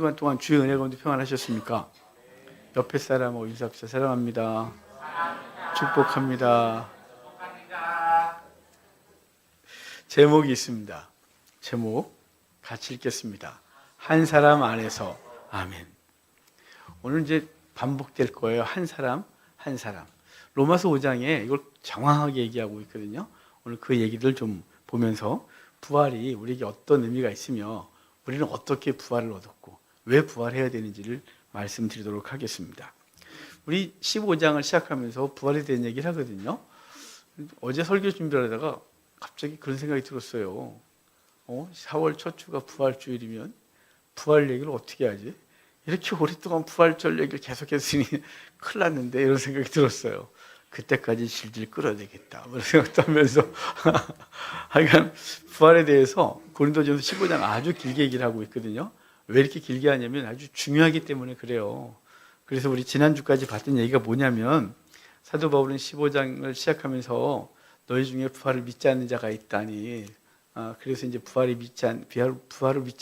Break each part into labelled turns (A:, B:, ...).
A: 주간 동안 주의 은혜 가운데 평안하셨습니까? 옆에 사람하고 인사합시다. 사랑합니다. 축복합니다. 제목이 있습니다. 제목 같이 읽겠습니다. 한 사람 안에서. 아멘. 오늘 이제 반복될 거예요. 한 사람, 한 사람. 로마서 5장에 이걸 장황하게 얘기하고 있거든요. 오늘 그 얘기를 좀 보면서 부활이 우리에게 어떤 의미가 있으며 우리는 어떻게 부활을 얻었고 왜 부활해야 되는지를 말씀드리도록 하겠습니다. 우리 15장을 시작하면서 부활에 대한 얘기를 하거든요. 어제 설교 준비를 하다가 갑자기 그런 생각이 들었어요. 4월 첫 주가 부활주일이면 부활 얘기를 어떻게 하지? 이렇게 오랫동안 부활절 얘기를 계속했으니 큰일 났는데 이런 생각이 들었어요. 그때까지 질질 끌어야 되겠다 그런 생각도 하면서 하여간 부활에 대해서 고린도전서 15장 아주 길게 얘기를 하고 있거든요. 왜 이렇게 길게 하냐면 아주 중요하기 때문에 그래요. 그래서 우리 지난주까지 봤던 얘기가 뭐냐면 사도 바울은 15장을 시작하면서 너희 중에 부활을 믿지 않는 자가 있다니, 그래서 이제 부활을 믿지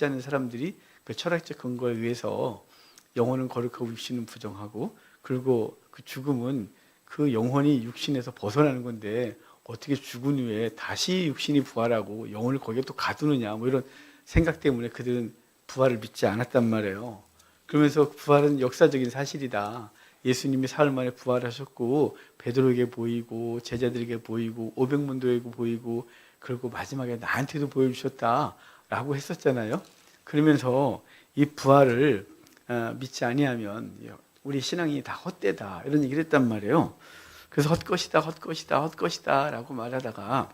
A: 않는 사람들이 그 철학적 근거에 의해서 영혼은 거룩하고 육신은 부정하고, 그리고 그 죽음은 그 영혼이 육신에서 벗어나는 건데 어떻게 죽은 후에 다시 육신이 부활하고 영혼을 거기에 또 가두느냐, 뭐 이런 생각 때문에 그들은 부활을 믿지 않았단 말이에요. 그러면서 부활은 역사적인 사실이다. 예수님이 사흘 만에 부활하셨고 베드로에게 보이고 제자들에게 보이고 500문도에게 보이고 그리고 마지막에 나한테도 보여주셨다라고 했었잖아요. 그러면서 이 부활을 믿지 아니하면 우리 신앙이 다 헛되다 이런 얘기를 했단 말이에요. 그래서 헛것이다 라고 말하다가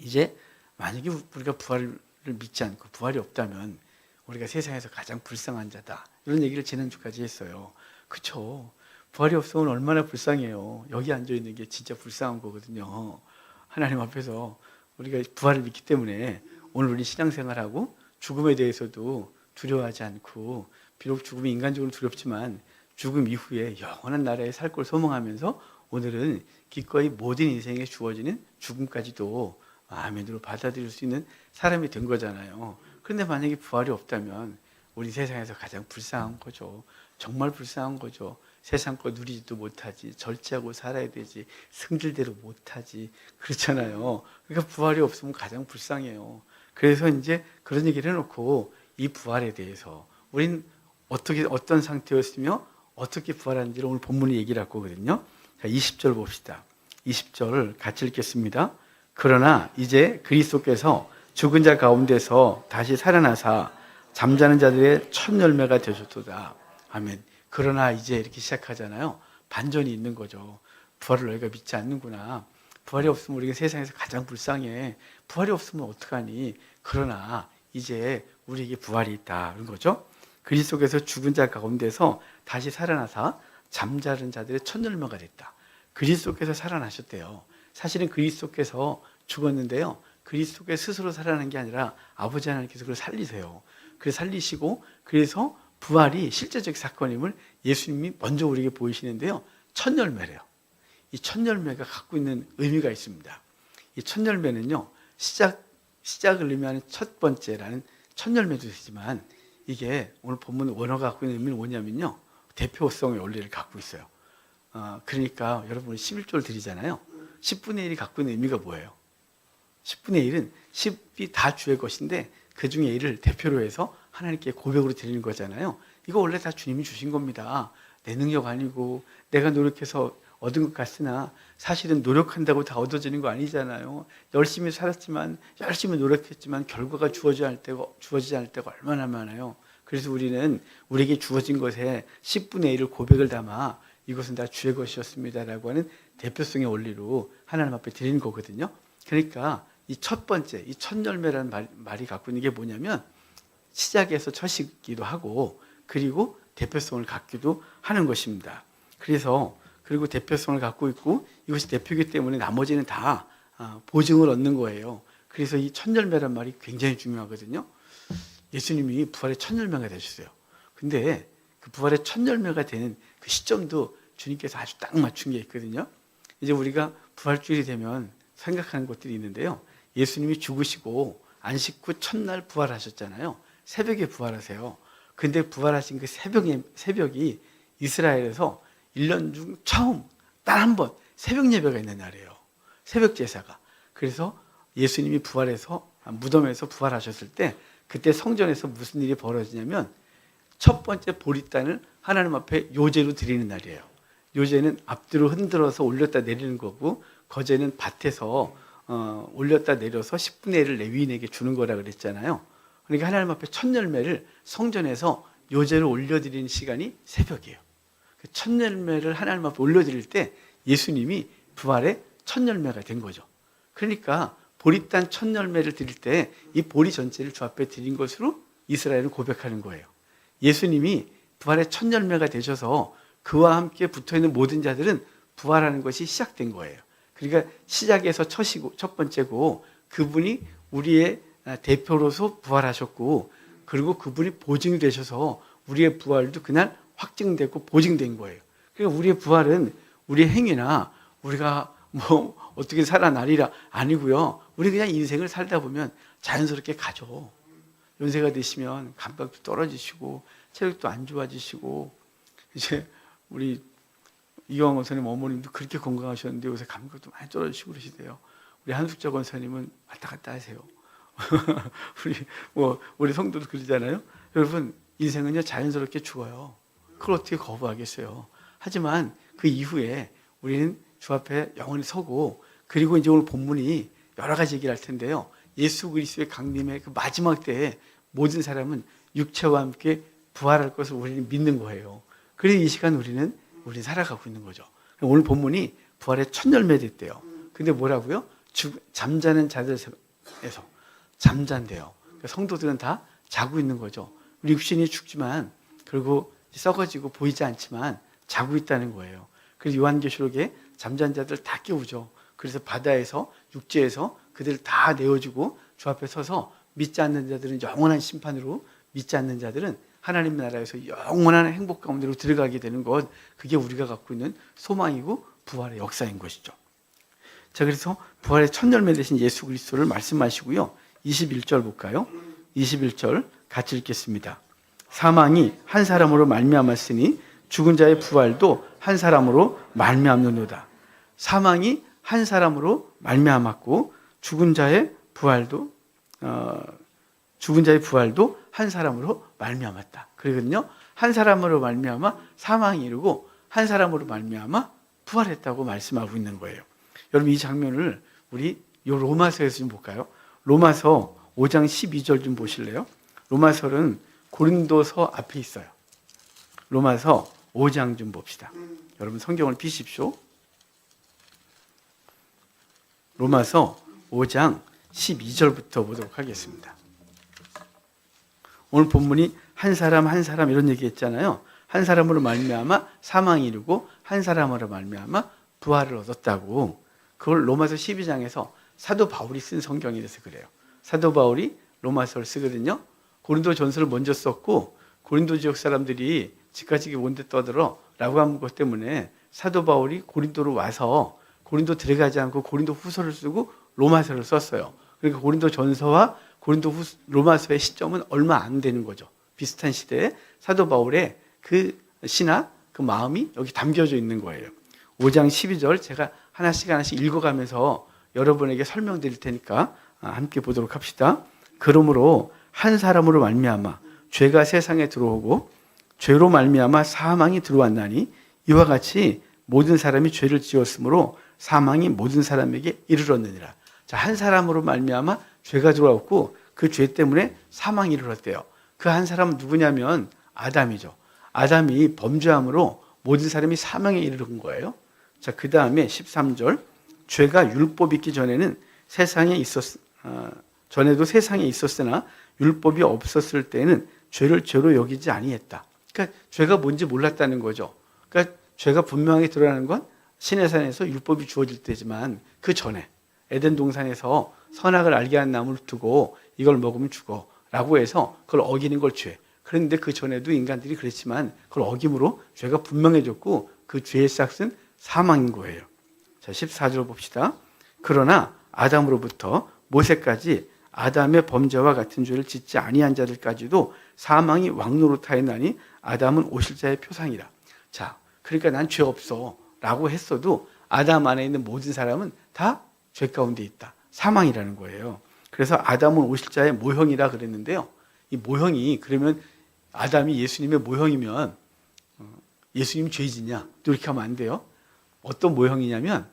A: 이제 만약에 우리가 부활을 믿지 않고 부활이 없다면 우리가 세상에서 가장 불쌍한 자다 이런 얘기를 지난주까지 했어요. 그렇죠? 부활이 없으면 얼마나 불쌍해요. 여기 앉아있는 게 진짜 불쌍한 거거든요. 하나님 앞에서 우리가 부활을 믿기 때문에 오늘 우리 신앙생활하고 죽음에 대해서도 두려워하지 않고, 비록 죽음이 인간적으로 두렵지만 죽음 이후에 영원한 나라에 살 걸 소망하면서 오늘은 기꺼이 모든 인생에 주어지는 죽음까지도 아멘으로 받아들일 수 있는 사람이 된 거잖아요. 그런데 만약에 부활이 없다면 우리 세상에서 가장 불쌍한 거죠. 정말 불쌍한 거죠. 세상 거 누리지도 못하지, 절제하고 살아야 되지, 승질대로 못하지, 그렇잖아요. 그러니까 부활이 없으면 가장 불쌍해요. 그래서 이제 그런 얘기를 해놓고 이 부활에 대해서 우린 어떤 상태였으며 어떻게 부활하는지를 오늘 본문에 얘기를 할 거거든요. 자, 20절 봅시다. 20절 같이 읽겠습니다. 그러나 이제 그리스도께서 죽은 자 가운데서 다시 살아나사 잠자는 자들의 첫 열매가 되셨도다. 아멘. 그러나 이제 이렇게 시작하잖아요. 반전이 있는 거죠. 부활을 너희가 믿지 않는구나. 부활이 없으면 우리가 세상에서 가장 불쌍해. 부활이 없으면 어떡하니? 그러나 이제 우리에게 부활이 있다. 그런 거죠. 그리스도께서 죽은 자 가운데서 다시 살아나사 잠자는 자들의 첫 열매가 됐다. 그리스도께서 살아나셨대요. 사실은 그리스도께서 죽었는데요. 그리스도께서 스스로 살아난 게 아니라 아버지 하나님께서 그걸 살리세요. 그래서 살리시고, 그래서 부활이 실제적 사건임을 예수님이 먼저 우리에게 보이시는데요. 첫 열매래요. 이 첫 열매가 갖고 있는 의미가 있습니다. 이 첫 열매는요, 시작을 의미하는 첫 번째라는 첫 열매도 되지만, 이게 오늘 본문 원어가 갖고 있는 의미는 뭐냐면요, 대표성의 원리를 갖고 있어요. 그러니까 여러분 11조를 드리잖아요. 10분의 1이 갖고 있는 의미가 뭐예요? 10분의 1은 10이 다 주의 것인데 그 중에 1을 대표로 해서 하나님께 고백으로 드리는 거잖아요. 이거 원래 다 주님이 주신 겁니다. 내 능력 아니고 내가 노력해서 얻은 것 같으나 사실은 노력한다고 다 얻어지는 거 아니잖아요. 열심히 살았지만, 열심히 노력했지만 결과가 주어지지 않을 때가 얼마나 많아요. 그래서 우리는 우리에게 주어진 것에 10분의 1을 고백을 담아 이것은 다 주의 것이었습니다라고 하는 대표성의 원리로 하나님 앞에 드리는 거거든요. 그러니까 이 첫 번째, 이 첫 열매라는 말이 갖고 있는 게 뭐냐면 시작에서 첫이기도 하고, 그리고 대표성을 갖기도 하는 것입니다. 그리고 대표성을 갖고 있고 이것이 대표이기 때문에 나머지는 다 보증을 얻는 거예요. 그래서 이 첫 열매란 말이 굉장히 중요하거든요. 예수님이 부활의 첫 열매가 되셨어요. 근데 그 부활의 첫 열매가 되는 그 시점도 주님께서 아주 딱 맞춘 게 있거든요. 이제 우리가 부활주일이 되면 생각하는 것들이 있는데요. 예수님이 죽으시고 안식 후 첫날 부활하셨잖아요. 새벽에 부활하세요. 근데 부활하신 그 새벽이 이스라엘에서 1년 중 처음 단 한 번 새벽 예배가 있는 날이에요. 새벽 제사가. 그래서 예수님이 부활해서 무덤에서 부활하셨을 때 그때 성전에서 무슨 일이 벌어지냐면 첫 번째 보리단을 하나님 앞에 요제로 드리는 날이에요. 요제는 앞뒤로 흔들어서 올렸다 내리는 거고, 거제는 밭에서 올렸다 내려서 10분의 1을 레위인에게 주는 거라 그랬잖아요. 그러니까 하나님 앞에 첫 열매를 성전에서 요제로 올려드리는 시간이 새벽이에요. 그 첫 열매를 하나님 앞에 올려드릴 때 예수님이 부활의 첫 열매가 된 거죠. 그러니까 보리단 첫 열매를 드릴 때 이 보리 전체를 주 앞에 드린 것으로 이스라엘은 고백하는 거예요. 예수님이 부활의 첫 열매가 되셔서 그와 함께 붙어있는 모든 자들은 부활하는 것이 시작된 거예요. 그러니까 시작에서 첫 번째고, 그분이 우리의 대표로서 부활하셨고, 그리고 그분이 보증이 되셔서 우리의 부활도 그날 확증되고 보증된 거예요. 그러니까 우리의 부활은 우리의 행위나 우리가 뭐 어떻게 살아나리라 아니고요. 우리 그냥 인생을 살다 보면 자연스럽게 가죠. 연세가 되시면 감각도 떨어지시고 체력도 안 좋아지시고, 이제 우리 이광 원사님 어머님도 그렇게 건강하셨는데 요새 감각도 많이 떨어지시고 그러시대요. 우리 한숙자 권사님은 왔다 갔다 하세요. 우리 성도도 그러잖아요. 여러분, 인생은요 자연스럽게 죽어요. 그걸 어떻게 거부하겠어요. 하지만 그 이후에 우리는 주 앞에 영원히 서고, 그리고 이제 오늘 본문이 여러 가지 얘기를 할 텐데요. 예수 그리스도의 강림의 그 마지막 때에 모든 사람은 육체와 함께 부활할 것을 우리는 믿는 거예요. 그래서 이 시간 우리는 살아가고 있는 거죠. 오늘 본문이 부활의 첫 열매 됐대요. 근데 뭐라고요? 잠자는 자들에서 잠잔대요. 그러니까 성도들은 다 자고 있는 거죠. 우리 육신이 죽지만, 그리고 썩어지고 보이지 않지만 자고 있다는 거예요. 그래서 요한계시록에 잠잔 자들 다 깨우죠. 그래서 바다에서, 육지에서 그들을 다 내어주고 주 앞에 서서 믿지 않는 자들은 영원한 심판으로, 믿지 않는 자들은 하나님 나라에서 영원한 행복 가운데로 들어가게 되는 것, 그게 우리가 갖고 있는 소망이고 부활의 역사인 것이죠. 자, 그래서 부활의 첫 열매 되신 예수 그리스도를 말씀하시고요. 21절 볼까요? 21절 같이 읽겠습니다. 사망이 한 사람으로 말미암았으니 죽은 자의 부활도 한 사람으로 말미암는도다. 사망이 한 사람으로 말미암았고 죽은 자의 부활도 한 사람으로 말미암았다. 그러거든요. 한 사람으로 말미암아 사망이 이르고 한 사람으로 말미암아 부활했다고 말씀하고 있는 거예요. 여러분, 이 장면을 우리 로마서에서 좀 볼까요? 로마서 5장 12절 좀 보실래요? 로마서는 고린도서 앞에 있어요. 로마서 5장 좀 봅시다. 여러분 성경을 피십시오. 로마서 5장 12절부터 보도록 하겠습니다. 오늘 본문이 한 사람 이런 얘기 했잖아요. 한 사람으로 말미암아 사망이 이르고 한 사람으로 말미암아 부활을 얻었다고. 그걸 로마서 12장에서 사도 바울이 쓴 성경이라서 그래요. 사도 바울이 로마서를 쓰거든요. 고린도 전서를 먼저 썼고, 고린도 지역 사람들이 집가지기 뭔데 떠들어 라고 한 것 때문에 사도 바울이 고린도로 와서 고린도 들어가지 않고 고린도 후서를 쓰고 로마서를 썼어요. 그러니까 고린도 전서와 로마서의 시점은 얼마 안 되는 거죠. 비슷한 시대에 사도 바울의 그 시나 그 마음이 여기 담겨져 있는 거예요. 5장 12절 제가 하나씩 읽어가면서 여러분에게 설명드릴 테니까 함께 보도록 합시다. 그러므로 한 사람으로 말미암아 죄가 세상에 들어오고 죄로 말미암아 사망이 들어왔나니 이와 같이 모든 사람이 죄를 지었으므로 사망이 모든 사람에게 이르렀느니라. 자, 한 사람으로 말미암아 죄가 들어왔고 그 죄 때문에 사망이 이르렀대요. 그 한 사람은 누구냐면 아담이죠. 아담이 범죄함으로 모든 사람이 사망에 이르른 거예요. 자, 그 다음에 13절 죄가 율법 있기 전에도 세상에 있었으나 율법이 없었을 때는 죄를 죄로 여기지 아니했다. 그러니까 죄가 뭔지 몰랐다는 거죠. 그러니까 죄가 분명하게 드러나는 건 시내산에서 율법이 주어질 때지만 그 전에 에덴 동산에서 선악을 알게 한 나무를 두고 이걸 먹으면 죽어 라고 해서 그걸 어기는 걸 죄. 그런데 그 전에도 인간들이 그랬지만 그걸 어김으로 죄가 분명해졌고 그 죄의 싹은 사망인 거예요. 자, 14절 봅시다. 그러나 아담으로부터 모세까지 아담의 범죄와 같은 죄를 짓지 아니한 자들까지도 사망이 왕노릇하였나니 아담은 오실 자의 표상이라. 자, 그러니까 난 죄 없어 라고 했어도 아담 안에 있는 모든 사람은 다 죄 가운데 있다. 사망이라는 거예요. 그래서 아담은 오실 자의 모형이라 그랬는데요. 이 모형이 그러면 아담이 예수님의 모형이면 예수님 죄지냐? 또 이렇게 하면 안 돼요. 어떤 모형이냐면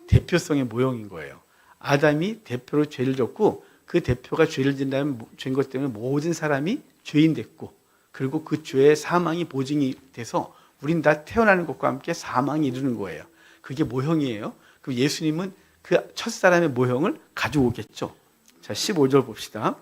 A: 대표성의 모형인 거예요. 아담이 대표로 죄를 졌고 그 대표가 죄를 진다면 죄인 것 때문에 모든 사람이 죄인 됐고 그리고 그 죄의 사망이 보증이 돼서 우린 다 태어나는 것과 함께 사망이 이르는 거예요. 그게 모형이에요. 그럼 예수님은 그 첫사람의 모형을 가지고 오겠죠. 자, 15절 봅시다.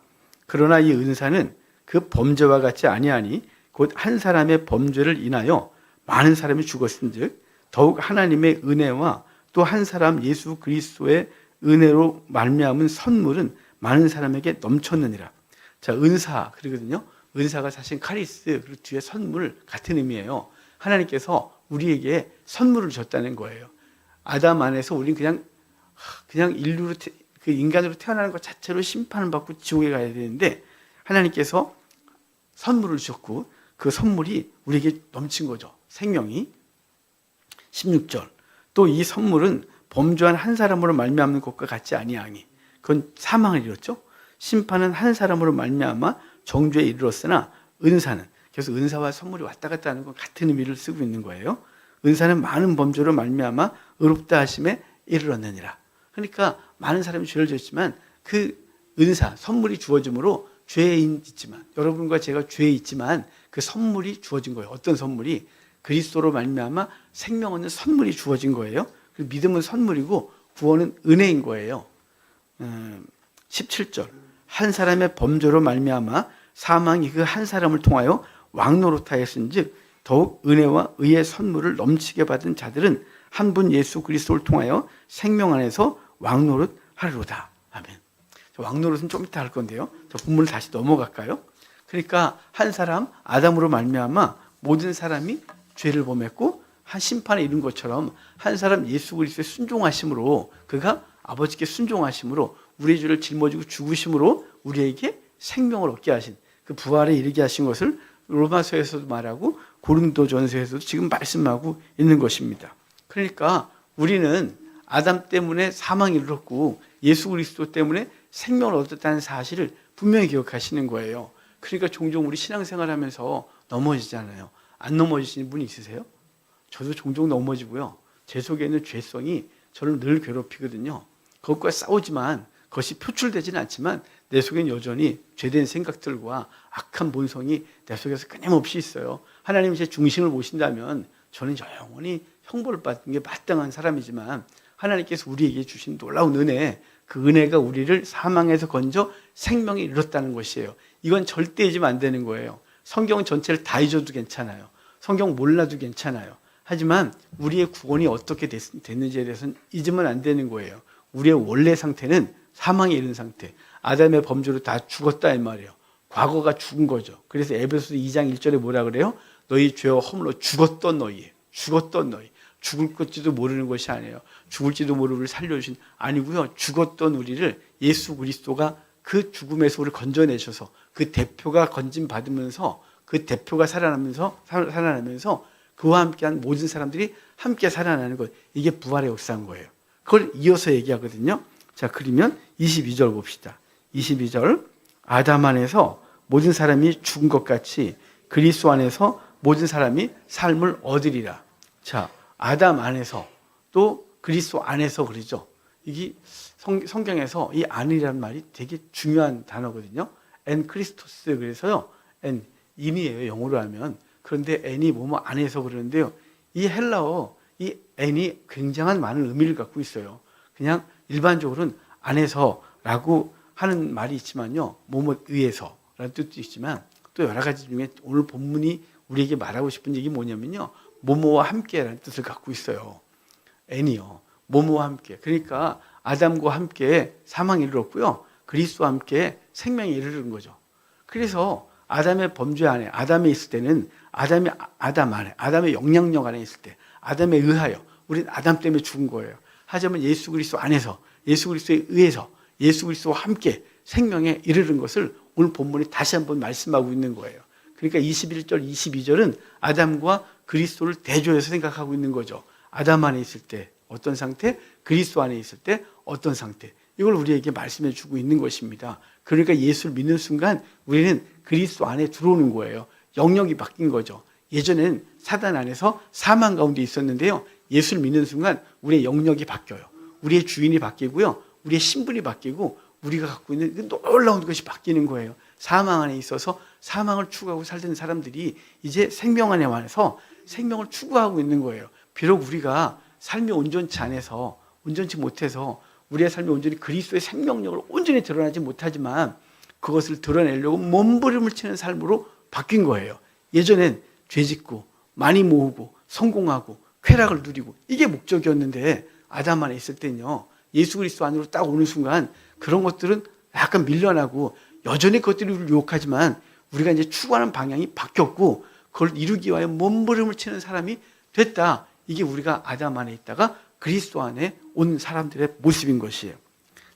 A: 그러나 이 은사는 그 범죄와 같지 아니하니 곧 한 사람의 범죄를 인하여 많은 사람이 죽었은즉 더욱 하나님의 은혜와 또 한 사람 예수 그리스도의 은혜로 말미암은 선물은 많은 사람에게 넘쳤느니라. 자, 은사 그러거든요. 은사가 사실 카리스 그리고 뒤에 선물 같은 의미예요. 하나님께서 우리에게 선물을 줬다는 거예요. 아담 안에서 우리는 그냥 인류로 그 인간으로 태어나는 것 자체로 심판을 받고 지옥에 가야 되는데 하나님께서 선물을 주셨고 그 선물이 우리에게 넘친 거죠. 생명이. 16절. 또 이 선물은 범죄한 한 사람으로 말미암는 것과 같지 아니하니 그건 사망을 이뤘죠. 심판은 한 사람으로 말미암아 정죄에 이르렀으나 은사는 그래서 은사와 선물이 왔다 갔다 하는 건 같은 의미를 쓰고 있는 거예요. 은사는 많은 범죄로 말미암아 의롭다 하심에 이르렀느니라. 그러니까 많은 사람이 죄를 졌지만 그 은사, 선물이 주어짐으로 죄에 있지만 여러분과 제가 죄에 있지만 그 선물이 주어진 거예요. 어떤 선물이? 그리스도로 말미암아 생명 얻는 선물이 주어진 거예요. 그리고 믿음은 선물이고 구원은 은혜인 거예요. 17절. 한 사람의 범죄로 말미암아 사망이 그 한 사람을 통하여 왕노릇하였은즉 더욱 은혜와 의의 선물을 넘치게 받은 자들은 한 분 예수 그리스도를 통하여 생명 안에서 왕노릇 하리로다. 아멘. 왕노릇은 좀 이따 할 건데요. 저 본문을 다시 넘어갈까요? 그러니까 한 사람 아담으로 말미암아 모든 사람이 죄를 범했고 한 심판에 이른 것처럼 한 사람 예수 그리스도의 순종하심으로 그가 아버지께 순종하심으로 우리의 죄를 짊어지고 죽으심으로 우리에게 생명을 얻게 하신 그 부활에 이르게 하신 것을 로마서에서도 말하고 고린도전서에서도 지금 말씀하고 있는 것입니다. 그러니까 우리는 아담 때문에 사망에 이르렀고 예수 그리스도 때문에 생명을 얻었다는 사실을 분명히 기억하시는 거예요. 그러니까 종종 우리 신앙생활하면서 넘어지잖아요. 안 넘어지시는 분이 있으세요? 저도 종종 넘어지고요. 제 속에 있는 죄성이 저를 늘 괴롭히거든요. 그것과 싸우지만 그것이 표출되지는 않지만 내 속에는 여전히 죄된 생각들과 악한 본성이 내 속에서 끊임없이 있어요. 하나님이 제 중심을 보신다면 저는 영원히 형벌을 받는 게 마땅한 사람이지만 하나님께서 우리에게 주신 놀라운 은혜, 그 은혜가 우리를 사망에서 건져 생명에 이르렀다는 것이에요. 이건 절대 잊으면 안 되는 거예요. 성경 전체를 다 잊어도 괜찮아요. 성경 몰라도 괜찮아요. 하지만 우리의 구원이 어떻게 됐는지에 대해서는 잊으면 안 되는 거예요. 우리의 원래 상태는 사망에 이른 상태. 아담의 범죄로 다 죽었다 이 말이에요. 과거가 죽은 거죠. 그래서 에베소서 2장 1절에 뭐라 그래요? 너희 죄와 허물로 죽었던 너희. 죽었던 너희. 죽을 것지도 모르는 것이 아니에요. 죽을지도 모르는 우리를 살려주신 아니고요. 죽었던 우리를 예수 그리스도가 그 죽음에서 우리를 건져내셔서 그 대표가 건진 받으면서 그 대표가 살아나면서 그와 함께한 모든 사람들이 함께 살아나는 것. 이게 부활의 역사인 거예요. 그걸 이어서 얘기하거든요. 자, 그러면 22절 봅시다. 22절. 아담 안에서 모든 사람이 죽은 것 같이 그리스도 안에서 모든 사람이 삶을 얻으리라. 자, 아담 안에서 또 그리스도 안에서 그러죠. 이게 성경에서 이 안이라는 말이 되게 중요한 단어거든요. 엔 크리스토스 그래서요. 엔 인이에요. 영어로 하면. 그런데 엔이 뭐뭐 안에서 그러는데요. 이 헬라어 이 엔이 굉장한 많은 의미를 갖고 있어요. 그냥 일반적으로는 안에서라고 하는 말이 있지만요. 뭐뭐 의해서라는 뜻도 있지만 또 여러 가지 중에 오늘 본문이 우리에게 말하고 싶은 얘기 뭐냐면요. 뭐뭐와 함께라는 뜻을 갖고 있어요. 엔이요. 뭐뭐와 함께. 그러니까 아담과 함께 사망에 이르렀고요. 그리스도와 함께 생명에 이르는 거죠. 그래서 아담의 범죄 안에 아담에 있을 때는 아담 안에 아담의 영향력 안에 있을 때 아담에 의하여 우리는 아담 때문에 죽은 거예요. 하지만 예수 그리스도 안에서 예수 그리스도에 의해서 예수 그리스도와 함께 생명에 이르는 것을 오늘 본문이 다시 한번 말씀하고 있는 거예요. 그러니까 21절, 22절은 아담과 그리스도를 대조해서 생각하고 있는 거죠. 아담 안에 있을 때 어떤 상태, 그리스도 안에 있을 때 어떤 상태. 이걸 우리에게 말씀해 주고 있는 것입니다. 그러니까 예수를 믿는 순간 우리는 그리스도 안에 들어오는 거예요. 영역이 바뀐 거죠. 예전엔 사단 안에서 사망 가운데 있었는데요. 예수를 믿는 순간 우리의 영역이 바뀌어요. 우리의 주인이 바뀌고요. 우리의 신분이 바뀌고 우리가 갖고 있는 놀라운 것이 바뀌는 거예요. 사망 안에 있어서 사망을 추구하고 살던 사람들이 이제 생명 안에 와서 생명을 추구하고 있는 거예요. 비록 우리가 삶이 온전치 못해서 우리의 삶이 온전히 그리스도의 생명력을 온전히 드러나지 못하지만 그것을 드러내려고 몸부림을 치는 삶으로 바뀐 거예요. 예전엔 죄짓고 많이 모으고 성공하고 쾌락을 누리고 이게 목적이었는데 아담 안에 있을 때는요. 예수 그리스도 안으로 딱 오는 순간 그런 것들은 약간 밀려나고 여전히 그것들이 우리를 유혹하지만 우리가 이제 추구하는 방향이 바뀌었고 그걸 이루기 위하여 몸부림을 치는 사람이 됐다. 이게 우리가 아담 안에 있다가 그리스도 안에 온 사람들의 모습인 것이에요.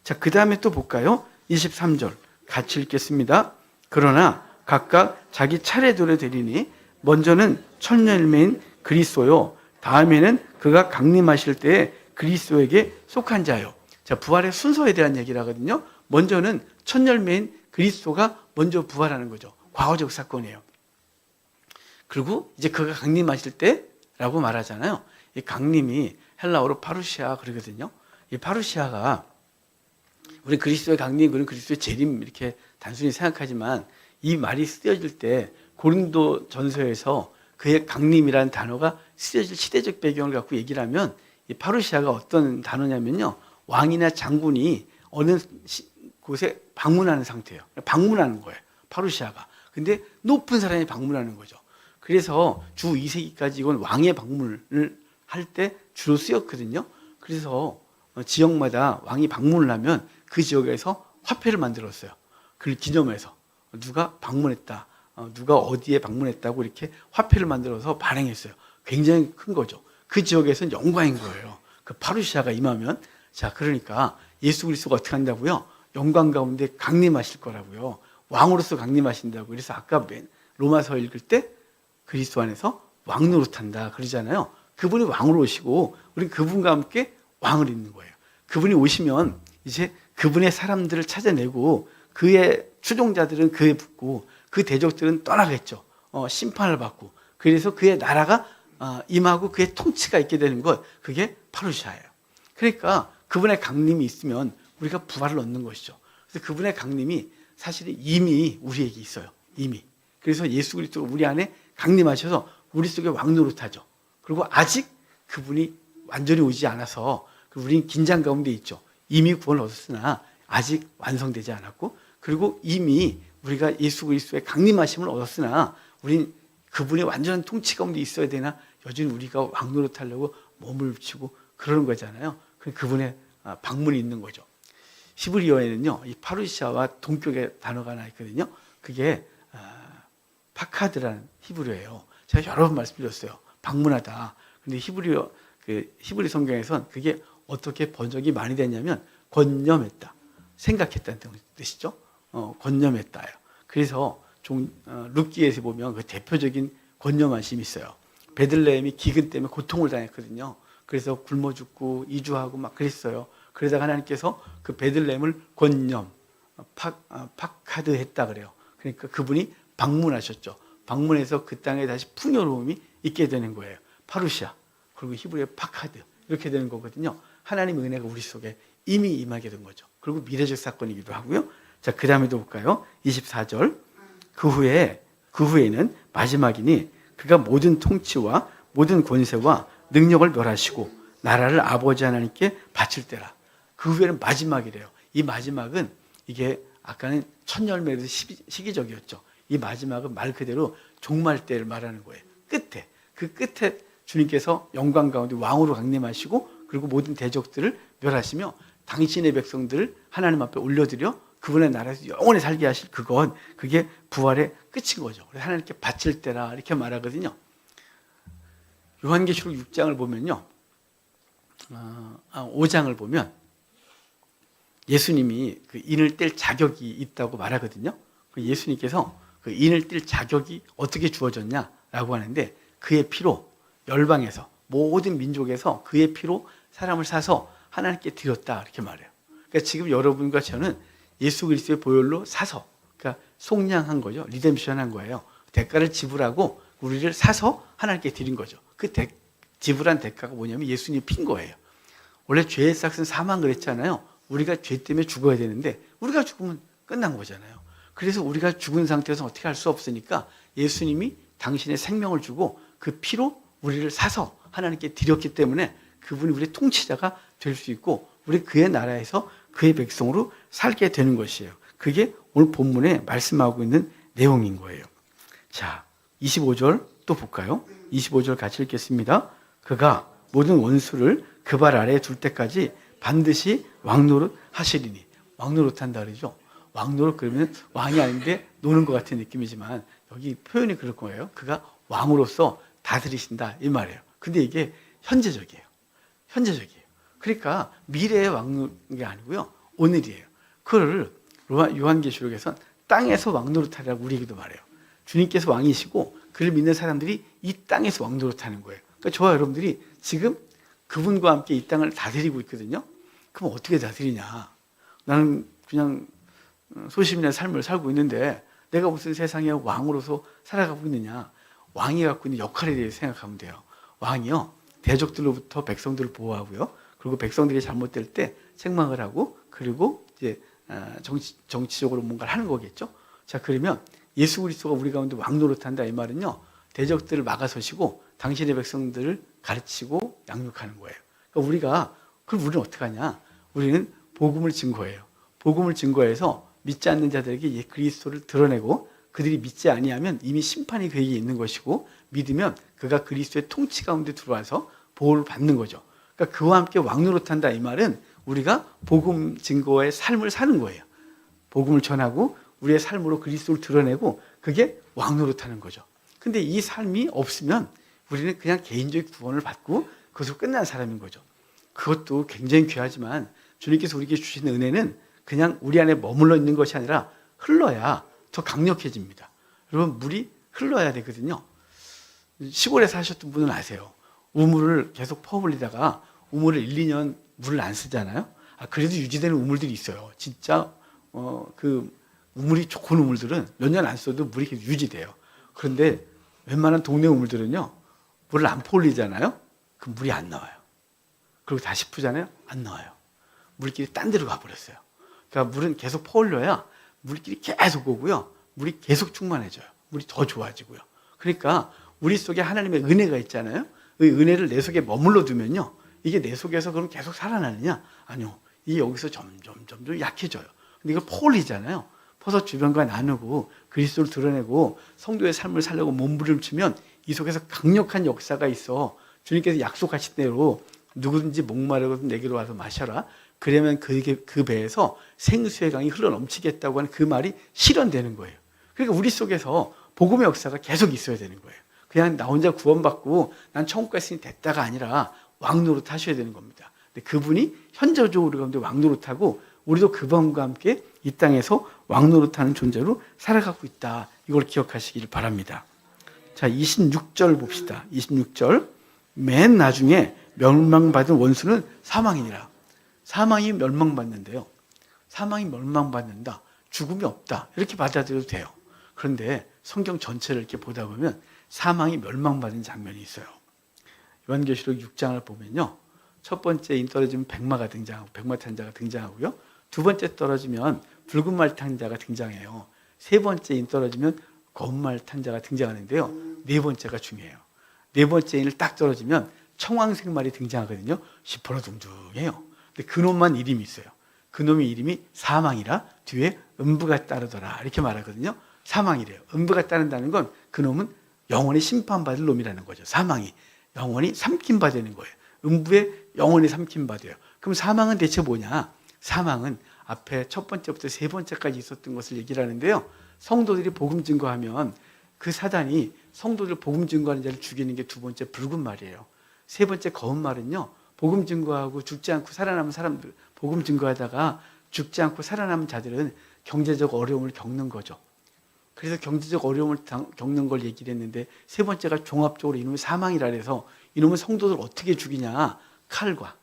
A: 자, 그 다음에 또 볼까요? 23절 같이 읽겠습니다. 그러나 각각 자기 차례대로 되리니 먼저는 첫 열매인 그리스도요. 다음에는 그가 강림하실 때에 그리스도에게 속한 자요. 자, 부활의 순서에 대한 얘기를 하거든요. 먼저는 첫 열매인 그리스도가 먼저 부활하는 거죠. 과거적 사건이에요. 그리고 이제 그가 강림하실 때라고 말하잖아요. 이 강림이 헬라어로 파루시아 그러거든요. 이 파루시아가 우리 그리스도의 강림, 그런 그리스도의 재림 이렇게 단순히 생각하지만 이 말이 쓰여질 때 고린도 전서에서 그의 강림이라는 단어가 쓰여질 시대적 배경을 갖고 얘기를 하면 이 파루시아가 어떤 단어냐면요. 왕이나 장군이 어느 곳에 방문하는 상태예요. 방문하는 거예요. 파루시아가. 근데 높은 사람이 방문하는 거죠. 그래서 주 2세기까지 이건 왕의 방문을 할 때 주로 쓰였거든요. 그래서 지역마다 왕이 방문을 하면 그 지역에서 화폐를 만들었어요. 그걸 기념해서 누가 방문했다, 누가 어디에 방문했다고 이렇게 화폐를 만들어서 발행했어요. 굉장히 큰 거죠. 그 지역에서는 영광인 거예요. 그 파루시아가 임하면. 자, 그러니까 예수 그리스도가 어떻게 한다고요? 영광 가운데 강림하실 거라고요. 왕으로서 강림하신다고. 그래서 아까 로마서 읽을 때 그리스도 안에서 왕 노릇한다 그러잖아요. 그분이 왕으로 오시고 우리는 그분과 함께 왕을 잇는 거예요. 그분이 오시면 이제 그분의 사람들을 찾아내고 그의 추종자들은 그에 붙고 그 대적들은 떠나겠죠. 심판을 받고. 그래서 그의 나라가 임하고 그의 통치가 있게 되는 것, 그게 파루시아예요. 그러니까 그분의 강림이 있으면 우리가 부활을 얻는 것이죠. 그래서 그분의 강림이 사실 이미 우리에게 있어요. 이미. 그래서 예수 그리스도가 우리 안에 강림하셔서 우리 속에 왕노릇하죠. 그리고 아직 그분이 완전히 오지 않아서 우리는 긴장 가운데 있죠. 이미 구원을 얻었으나 아직 완성되지 않았고, 그리고 이미 우리가 예수 그리스도의 강림하심을 얻었으나 우린 그분의 완전한 통치 가운데 있어야 되나 여전히 우리가 왕노릇하려고 몸을 붙이고 그러는 거잖아요. 그분의 방문이 있는 거죠. 히브리어에는요, 이 파루시아와 동격의 단어가 하나 있거든요. 그게 파카드라는 히브리어예요. 제가 여러 번 말씀드렸어요. 방문하다. 근데 히브리 성경에선 그게 어떻게 번역이 많이 됐냐면 권념했다. 생각했다는 뜻이죠. 권념했다요. 그래서 룻기에서 보면 그 대표적인 권념하심이 있어요. 베들레헴이 기근 때문에 고통을 당했거든요. 그래서 굶어 죽고 이주하고 막 그랬어요. 그러다가 하나님께서 그 베들레헴을 권념, 파카드 했다 그래요. 그러니까 그분이 방문하셨죠. 방문해서 그 땅에 다시 풍요로움이 있게 되는 거예요. 파루시아, 그리고 히브리어 파카드 이렇게 되는 거거든요. 하나님의 은혜가 우리 속에 이미 임하게 된 거죠. 그리고 미래적 사건이기도 하고요. 자, 그 다음에도 볼까요? 24절. 그 후에는 마지막이니 그가 모든 통치와 모든 권세와 능력을 멸하시고 나라를 아버지 하나님께 바칠 때라. 그 후에는 마지막이래요. 이 마지막은 이게 아까는 첫 열매에서 시기적이었죠. 이 마지막은 말 그대로 종말 때를 말하는 거예요. 끝에. 그 끝에 주님께서 영광 가운데 왕으로 강림하시고 그리고 모든 대적들을 멸하시며 당신의 백성들을 하나님 앞에 올려드려 그분의 나라에서 영원히 살게 하실 그게 부활의 끝인 거죠. 그래서 하나님께 바칠 때라 이렇게 말하거든요. 요한계시록 6장을 보면요. 5장을 보면 예수님이 그 인을 뗄 자격이 있다고 말하거든요. 예수님께서 그 인을 띨 자격이 어떻게 주어졌냐라고 하는데 그의 피로 열방에서 모든 민족에서 그의 피로 사람을 사서 하나님께 드렸다 이렇게 말해요. 그러니까 지금 여러분과 저는 예수 그리스도의 보혈로 사서 그러니까 속량한 거죠. 리뎀션한 거예요. 대가를 지불하고 우리를 사서 하나님께 드린 거죠. 그 지불한 대가가 뭐냐면 예수님이 핀 거예요. 원래 죄의 삭은 사망 그랬잖아요. 우리가 죄 때문에 죽어야 되는데 우리가 죽으면 끝난 거잖아요. 그래서 우리가 죽은 상태에서 어떻게 할 수 없으니까 예수님이 당신의 생명을 주고 그 피로 우리를 사서 하나님께 드렸기 때문에 그분이 우리의 통치자가 될 수 있고 우리 그의 나라에서 그의 백성으로 살게 되는 것이에요. 그게 오늘 본문에 말씀하고 있는 내용인 거예요. 자, 25절 또 볼까요? 25절 같이 읽겠습니다. 그가 모든 원수를 그 발 아래에 둘 때까지 반드시 왕노릇 하시리니. 왕노릇 한다 그러죠. 왕노릇 그러면 왕이 아닌데 노는 것 같은 느낌이지만 여기 표현이 그럴 거예요. 그가 왕으로서 다스리신다 이 말이에요. 근데 이게 현재적이에요. 현재적이에요. 그러니까 미래의 왕노릇이 아니고요. 오늘이에요. 그걸 요한계시록에선 땅에서 왕노릇하라고 우리에게도 말해요. 주님께서 왕이시고 그를 믿는 사람들이 이 땅에서 왕노릇하는 거예요. 그러니까 저와 여러분들이 지금 그분과 함께 이 땅을 다스리고 있거든요. 그럼 어떻게 다스리냐? 나는 그냥 소시민의 삶을 살고 있는데 내가 무슨 세상의 왕으로서 살아가고 있느냐? 왕이 갖고 있는 역할에 대해서 생각하면 돼요. 왕이요, 대적들로부터 백성들을 보호하고요. 그리고 백성들이 잘못될 때 책망을 하고 그리고 이제 정치적으로 뭔가를 하는 거겠죠. 자, 그러면 예수 그리스도가 우리 가운데 왕노릇한다 이 말은요. 대적들을 막아서시고 당신의 백성들을 가르치고 양육하는 거예요. 그러니까 그럼 우리는 어떻게 하냐? 우리는 복음을 증거해요. 복음을 증거해서 믿지 않는 자들에게 그리스도를 드러내고 그들이 믿지 아니하면 이미 심판이 그에게 있는 것이고 믿으면 그가 그리스도의 통치 가운데 들어와서 보호를 받는 거죠. 그러니까 그와 함께 왕노릇한다 이 말은 우리가 복음 증거의 삶을 사는 거예요. 복음을 전하고 우리의 삶으로 그리스도를 드러내고 그게 왕노릇하는 거죠. 근데 이 삶이 없으면 우리는 그냥 개인적인 구원을 받고 그것으로 끝난 사람인 거죠. 그것도 굉장히 귀하지만 주님께서 우리에게 주시는 은혜는 그냥 우리 안에 머물러 있는 것이 아니라 흘러야 더 강력해집니다. 여러분, 물이 흘러야 되거든요. 시골에 사셨던 분은 아세요. 우물을 계속 퍼올리다가 우물을 1, 2년 물을 안 쓰잖아요. 그래도 유지되는 우물들이 있어요. 진짜 그 우물이 좋은 우물들은 몇 년 안 써도 물이 계속 유지돼요. 그런데 웬만한 동네 우물들은요, 물을 안 퍼올리잖아요. 그 물이 안 나와요. 그리고 다시 푸잖아요. 안 나와요. 물길이 딴 데로 가버렸어요. 그러니까 물은 계속 퍼올려야 물길이 계속 오고요. 물이 계속 충만해져요. 물이 더 좋아지고요. 그러니까 우리 속에 하나님의 은혜가 있잖아요. 그 은혜를 내 속에 머물러 두면요. 이게 내 속에서 그럼 계속 살아나느냐? 아니요. 이게 여기서 점점 약해져요. 근데 이걸 퍼올리잖아요. 퍼서 주변과 나누고 그리스도를 드러내고 성도의 삶을 살려고 몸부림치면 이 속에서 강력한 역사가 있어. 주님께서 약속하신 대로 누구든지 목마르거든 내게로 와서 마셔라. 그러면 그 배에서 생수의 강이 흘러넘치겠다고 하는 그 말이 실현되는 거예요. 그러니까 우리 속에서 복음의 역사가 계속 있어야 되는 거예요. 그냥 나 혼자 구원받고 난 천국 갔으니 됐다가 아니라 왕노릇 하셔야 되는 겁니다. 근데 그분이 현저적으로 우리 가운데 왕노릇하고 우리도 그분과 함께 이 땅에서 왕노릇하는 존재로 살아가고 있다. 이걸 기억하시길 바랍니다. 자, 26절 봅시다. 26절. 맨 나중에 멸망받은 원수는 사망이니라. 사망이 멸망받는데요. 사망이 멸망받는다. 죽음이 없다. 이렇게 받아들여도 돼요. 그런데 성경 전체를 이렇게 보다 보면 사망이 멸망받은 장면이 있어요. 요한계시록 6장을 보면요. 첫 번째 인 떨어지면 백마가 등장하고 백마탄자가 등장하고요. 두 번째 떨어지면 붉은 말 탄자가 등장해요. 세 번째 인 떨어지면 검은 말 탄자가 등장하는데요. 네 번째가 중요해요. 네 번째 인을 딱 떨어지면 청황색 말이 등장하거든요. 시퍼러둥둥해요. 근데 그놈만 이름이 있어요. 그놈의 이름이 사망이라 뒤에 음부가 따르더라 이렇게 말하거든요. 사망이래요. 음부가 따른다는 건 그놈은 영원히 심판받을 놈이라는 거죠. 사망이 영원히 삼킴받는 거예요. 음부에 영원히 삼킴받아요. 그럼 사망은 대체 뭐냐? 사망은 앞에 첫 번째부터 세 번째까지 있었던 것을 얘기를 하는데요. 성도들이 복음 증거하면 그 사단이 성도들 복음 증거하는 자를 죽이는 게 두 번째 붉은 말이에요. 세 번째 검은 말은요. 복음 증거하고 죽지 않고 살아남은 사람들, 복음 증거하다가 죽지 않고 살아남은 자들은 경제적 어려움을 겪는 거죠. 그래서 경제적 어려움을 겪는 걸 얘기를 했는데, 세 번째가 종합적으로 이놈의 사망이라 해서 이놈의 성도들 어떻게 죽이냐? 칼과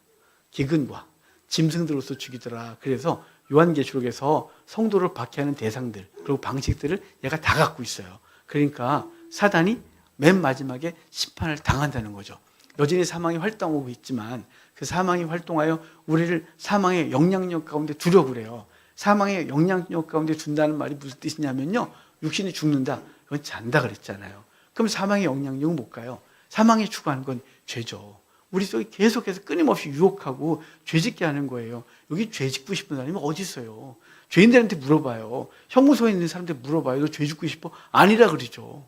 A: 기근과 짐승들로서 죽이더라. 그래서 요한계시록에서 성도를 박해하는 대상들 그리고 방식들을 얘가 다 갖고 있어요. 그러니까 사단이 맨 마지막에 심판을 당한다는 거죠. 여전히 사망이 활동하고 있지만 그 사망이 활동하여 우리를 사망의 영향력 가운데 두려고 그래요. 사망의 영향력 가운데 둔다는 말이 무슨 뜻이냐면요, 육신이 죽는다, 그건 잔다 그랬잖아요. 그럼 사망의 영향력은 뭘까요? 사망에 추구하는 건 죄죠. 우리 속에 계속해서 끊임없이 유혹하고 죄짓게 하는 거예요. 여기 죄짓고 싶은 사람이 어디 있어요? 죄인들한테 물어봐요. 형무소에 있는 사람한테 물어봐요. 너 죄 짓고 싶어? 아니라 그러죠.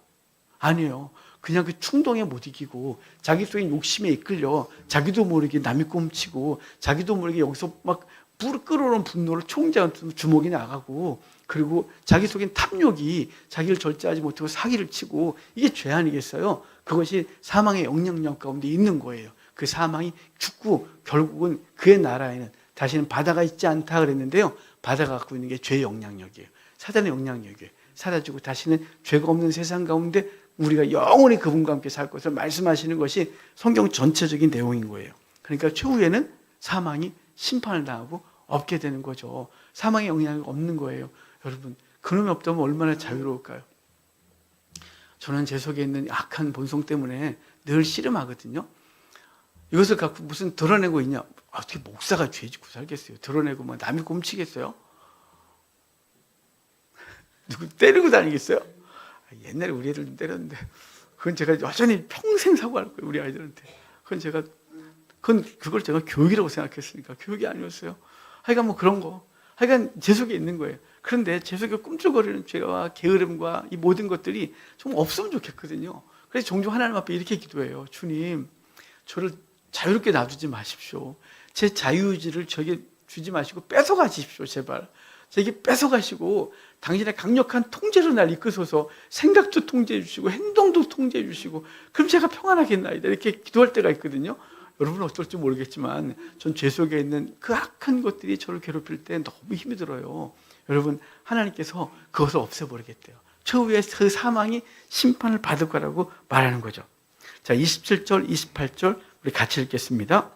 A: 아니에요. 그냥 그 충동에 못 이기고 자기 속에 욕심에 이끌려 자기도 모르게 남이 꼼치고 자기도 모르게 여기서 막 끓어오른 분노를 총재한테 주먹이 나가고, 그리고 자기 속엔 탐욕이 자기를 절제하지 못하고 사기를 치고, 이게 죄 아니겠어요? 그것이 사망의 영향력 가운데 있는 거예요. 그 사망이 죽고 결국은 그의 나라에는 다시는 바다가 있지 않다 그랬는데요, 바다가 갖고 있는 게 죄의 영향력이에요. 사단의 영향력이에요. 사라지고 다시는 죄가 없는 세상 가운데 우리가 영원히 그분과 함께 살 것을 말씀하시는 것이 성경 전체적인 내용인 거예요. 그러니까 최후에는 사망이 심판을 당하고 없게 되는 거죠. 사망의 영향이 없는 거예요. 여러분, 그놈이 없다면 얼마나 자유로울까요? 저는 제 속에 있는 악한 본성 때문에 늘 씨름하거든요. 이것을 갖고 무슨 드러내고 있냐? 어떻게 목사가 죄 짓고 살겠어요? 드러내고 막 남이 꼼치겠어요? 누구 때리고 다니겠어요? 옛날에 우리 애들 좀 때렸는데, 그건 제가 여전히 평생 사고할 거예요, 우리 아이들한테. 그걸 제가 교육이라고 생각했으니까 교육이 아니었어요. 하여간 뭐 그런 거. 하여간 제 속에 있는 거예요. 그런데 제 속에 꿈틀거리는 죄와 게으름과 이 모든 것들이 좀 없으면 좋겠거든요. 그래서 종종 하나님 앞에 이렇게 기도해요. 주님, 저를 자유롭게 놔두지 마십시오. 제 자유의지를 저에게 주지 마시고 뺏어가십시오, 제발. 저에게 뺏어가시고 당신의 강력한 통제로 날 이끄소서. 생각도 통제해 주시고 행동도 통제해 주시고, 그럼 제가 평안하겠나이다. 이렇게 기도할 때가 있거든요. 여러분은 어떨지 모르겠지만 전 죄 속에 있는 그 악한 것들이 저를 괴롭힐 때 너무 힘이 들어요. 여러분, 하나님께서 그것을 없애버리겠대요. 최후의 그 사망이 심판을 받을 거라고 말하는 거죠. 자, 27절, 28절 우리 같이 읽겠습니다.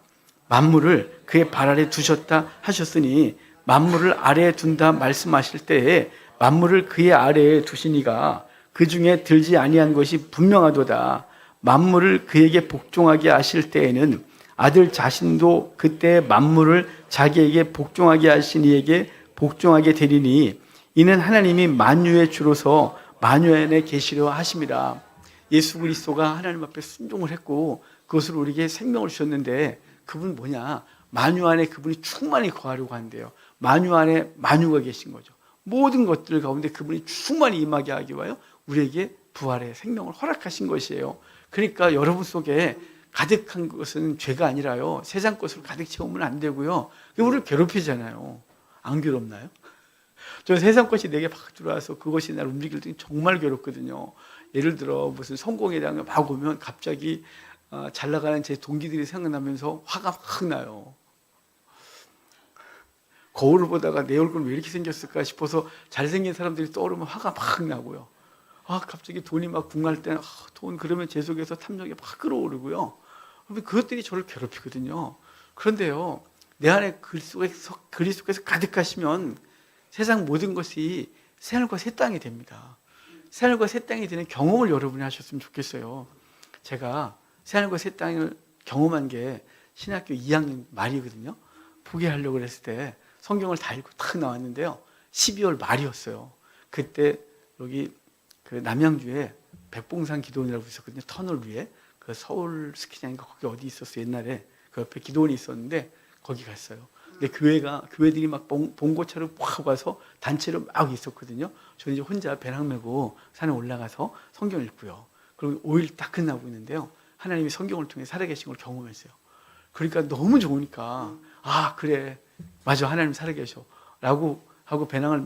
A: 만물을 그의 발 아래 두셨다 하셨으니, 만물을 아래에 둔다 말씀하실 때에 만물을 그의 아래에 두시니가 그 중에 들지 아니한 것이 분명하도다. 만물을 그에게 복종하게 하실 때에는 아들 자신도 그때 만물을 자기에게 복종하게 하신 이에게 복종하게 되리니, 이는 하나님이 만유의 주로서 만유 안에 계시려 하심이라. 예수 그리스도가 하나님 앞에 순종을 했고 그것을 우리에게 생명을 주셨는데, 그분은 뭐냐? 만유 안에 그분이 충만히 거하려고 한대요. 만유 안에 만유가 계신 거죠. 모든 것들 가운데 그분이 충만히 임하게 하기 위하여 우리에게 부활의 생명을 허락하신 것이에요. 그러니까 여러분 속에 가득한 것은 죄가 아니라요, 세상 것으로 가득 채우면 안 되고요. 우리를 괴롭히잖아요. 안 괴롭나요? 저 세상 것이 내게 막 들어와서 그것이 나를 움직일 때 정말 괴롭거든요. 예를 들어 무슨 성공에 대한 막 오면 갑자기 잘 나가는 제 동기들이 생각나면서 화가 막 나요. 거울을 보다가 내 얼굴은 왜 이렇게 생겼을까 싶어서 잘생긴 사람들이 떠오르면 화가 막 나고요. 갑자기 돈이 막 궁할 때는 돈, 그러면 제 속에서 탐욕이 막 끌어오르고요. 그것들이 저를 괴롭히거든요. 그런데요, 내 안에 그리스도께서 가득하시면 세상 모든 것이 새하늘과 새 땅이 됩니다. 새하늘과 새 땅이 되는 경험을 여러분이 하셨으면 좋겠어요. 제가 새하늘과 새 땅을 경험한 게 신학교 2학년 말이거든요. 포기하려고 그랬을 때 성경을 다 읽고 탁 나왔는데요, 12월 말이었어요. 그때 여기 그 남양주에 백봉산 기도원이라고 있었거든요. 터널 위에 그 서울 스키장인가 거기 어디 있었어요. 옛날에 그 옆에 기도원이 있었는데 거기 갔어요. 근데 교회들이 막 봉고차로 확 와서 단체로 막 있었거든요. 저는 이제 혼자 배낭 메고 산에 올라가서 성경 읽고요. 그리고 5일 딱 끝나고 있는데요, 하나님이 성경을 통해 살아계신 걸 경험했어요. 그러니까 너무 좋으니까 그래, 맞아, 하나님 살아계셔 라고 하고 배낭을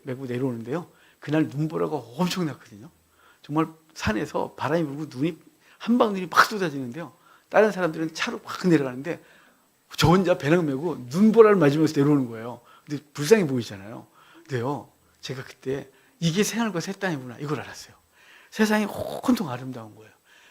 A: 메고 내려오는데요, 그날 눈보라가 엄청났거든요. 정말 산에서 바람이 불고 한 방울이 막 쏟아지는데요, 다른 사람들은 차로 막 내려가는데 저 혼자 배낭 메고 눈보라를 맞으면서 내려오는 거예요. 근데 불쌍해 보이잖아요. 근데요, 제가 그때 이게 생활과 새 땅이구나 이걸 알았어요. 세상이 온통 아름다운 거예요.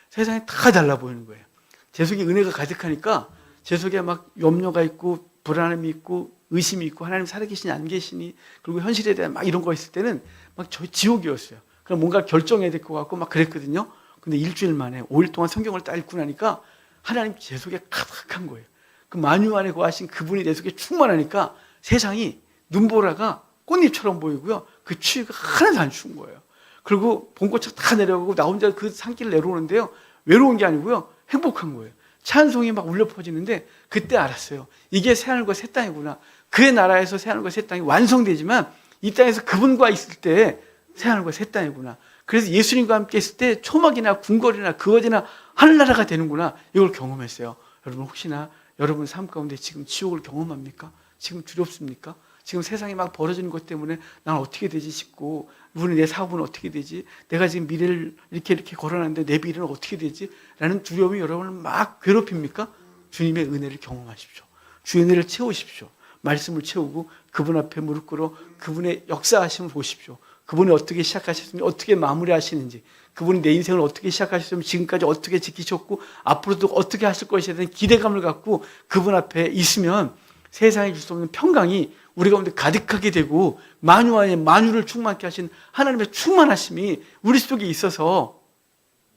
A: 세상이 다 달라 보이는 거예요. 제 속에 은혜가 가득하니까 제 속에 막 염려가 있고 불안함이 있고 의심이 있고 하나님 살아계시니 안 계시니 그리고 현실에 대한 막 이런 거 있을 때는 막 저 지옥이었어요. 그럼 뭔가 결정해야 될 것 같고 막 그랬거든요. 근데 일주일 만에 5일 동안 성경을 딱 읽고 나니까 하나님 제 속에 가득한 거예요. 그 만유 안에 거하신 그분이 내 속에 충만하니까 세상이 눈보라가 꽃잎처럼 보이고요. 그 추위가 하나도 안 추운 거예요. 그리고 봄꽃이 다 내려가고 나 혼자 그 산길을 내려오는데요. 외로운 게 아니고요. 행복한 거예요. 찬송이 막 울려 퍼지는데 그때 알았어요. 이게 새하늘과 새 땅이구나. 그의 나라에서 새하늘과 새 땅이 완성되지만 이 땅에서 그분과 있을 때 새하늘과 새 땅이구나. 그래서 예수님과 함께 있을 때 초막이나 궁궐이나 그것이나 하늘나라가 되는구나. 이걸 경험했어요. 여러분 혹시나 여러분 삶 가운데 지금 지옥을 경험합니까? 지금 두렵습니까? 지금 세상이 막 벌어지는 것 때문에 난 어떻게 되지 싶고 우리 내 사업은 어떻게 되지? 내가 지금 미래를 이렇게 걸어놨는데 내 미래는 어떻게 되지? 라는 두려움이 여러분을 막 괴롭힙니까? 주님의 은혜를 경험하십시오. 주의 은혜를 채우십시오. 말씀을 채우고 그분 앞에 무릎 꿇어 그분의 역사하심을 보십시오. 그분이 어떻게 시작하셨으면 어떻게 마무리하시는지 그분이 내 인생을 어떻게 시작하셨으면 지금까지 어떻게 지키셨고 앞으로도 어떻게 하실 것이에 대한 기대감을 갖고 그분 앞에 있으면 세상에 줄 수 없는 평강이 우리 가운데 가득하게 되고 만유 안에 만유를 충만케 하신 하나님의 충만하심이 우리 속에 있어서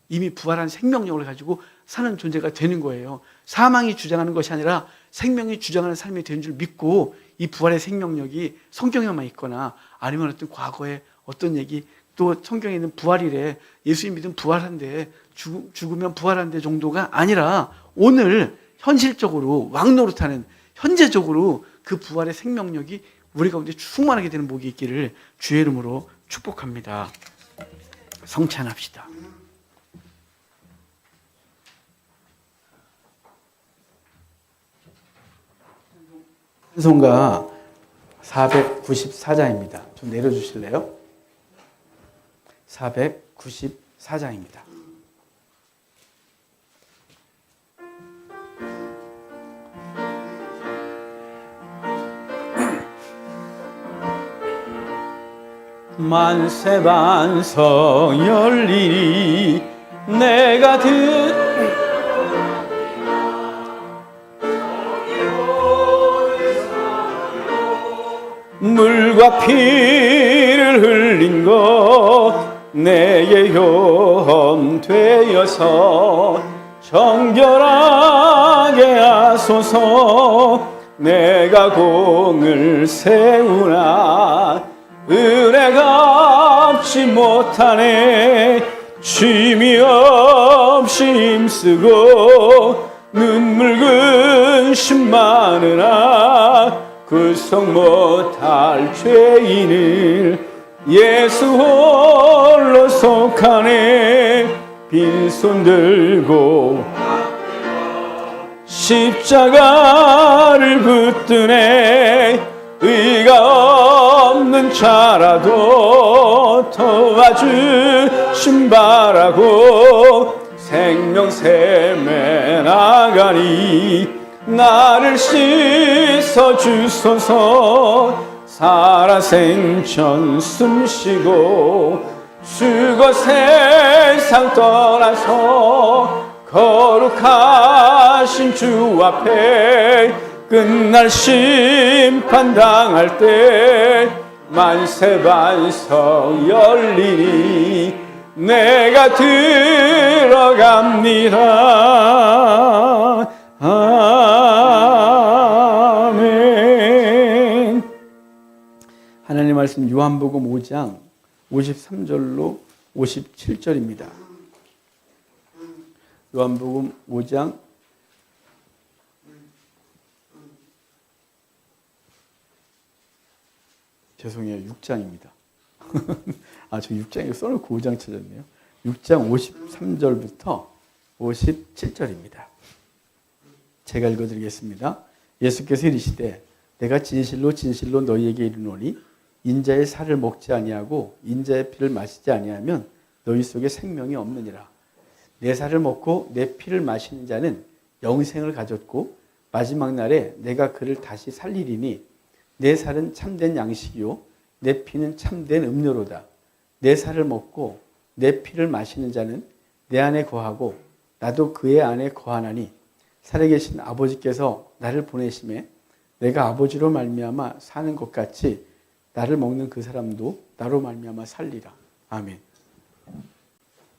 A: 이미 부활한 생명력을 가지고 사는 존재가 되는 거예요. 사망이 주장하는 것이 아니라 생명이 주장하는 삶이 되는 줄 믿고 이 부활의 생명력이 성경에만 있거나 아니면 어떤 과거에 어떤 얘기 또 성경에 있는 부활이래 예수님 믿으면 부활한대 죽으면 부활한대 정도가 아니라 오늘 현실적으로 왕노릇하는 현재적으로 그 부활의 생명력이 우리 가운데 충만하게 되는 복이 있기를 주의 이름으로 축복합니다. 성찬합시다. 찬송가 494장입니다. 좀 내려주실래요? 494장입니다. 만세 반석 열리니 내가 물과 피를 흘린 것 내게 용되어서 정결하게 하소서. 내가 공을 세우나 은혜가 없지 못하네. 쉼이 없이 힘쓰고 눈물 근심 많으나 구속 못할 죄인을 예수 홀로 속하네. 빈손 들고 십자가를 붙드네. 의가 없는 자라도 도와주심 바라고 생명샘에 나가니 나를 씻어주소서. 살아생전 숨쉬고 죽어 세상 떠나서 거룩하신 주 앞에 끝날 심판당할 때 만세 반석 열리니 내가 들어갑니다. 아멘. 하나님 말씀 요한복음 5장 53절로 57절입니다. 요한복음 5장 죄송해요. 6장입니다. 저 6장에 써놓고 5장 찾았네요. 6장 53절부터 57절입니다. 제가 읽어드리겠습니다. 예수께서 이르시되 내가 진실로 진실로 너희에게 이르노니 인자의 살을 먹지 아니하고 인자의 피를 마시지 아니하면 너희 속에 생명이 없느니라. 내 살을 먹고 내 피를 마시는 자는 영생을 가졌고 마지막 날에 내가 그를 다시 살리리니 내 살은 참된 양식이요 내 피는 참된 음료로다. 내 살을 먹고 내 피를 마시는 자는 내 안에 거하고 나도 그의 안에 거하나니 살아계신 아버지께서 나를 보내심에 내가 아버지로 말미암아 사는 것 같이 나를 먹는 그 사람도 나로 말미암아 살리라. 아멘.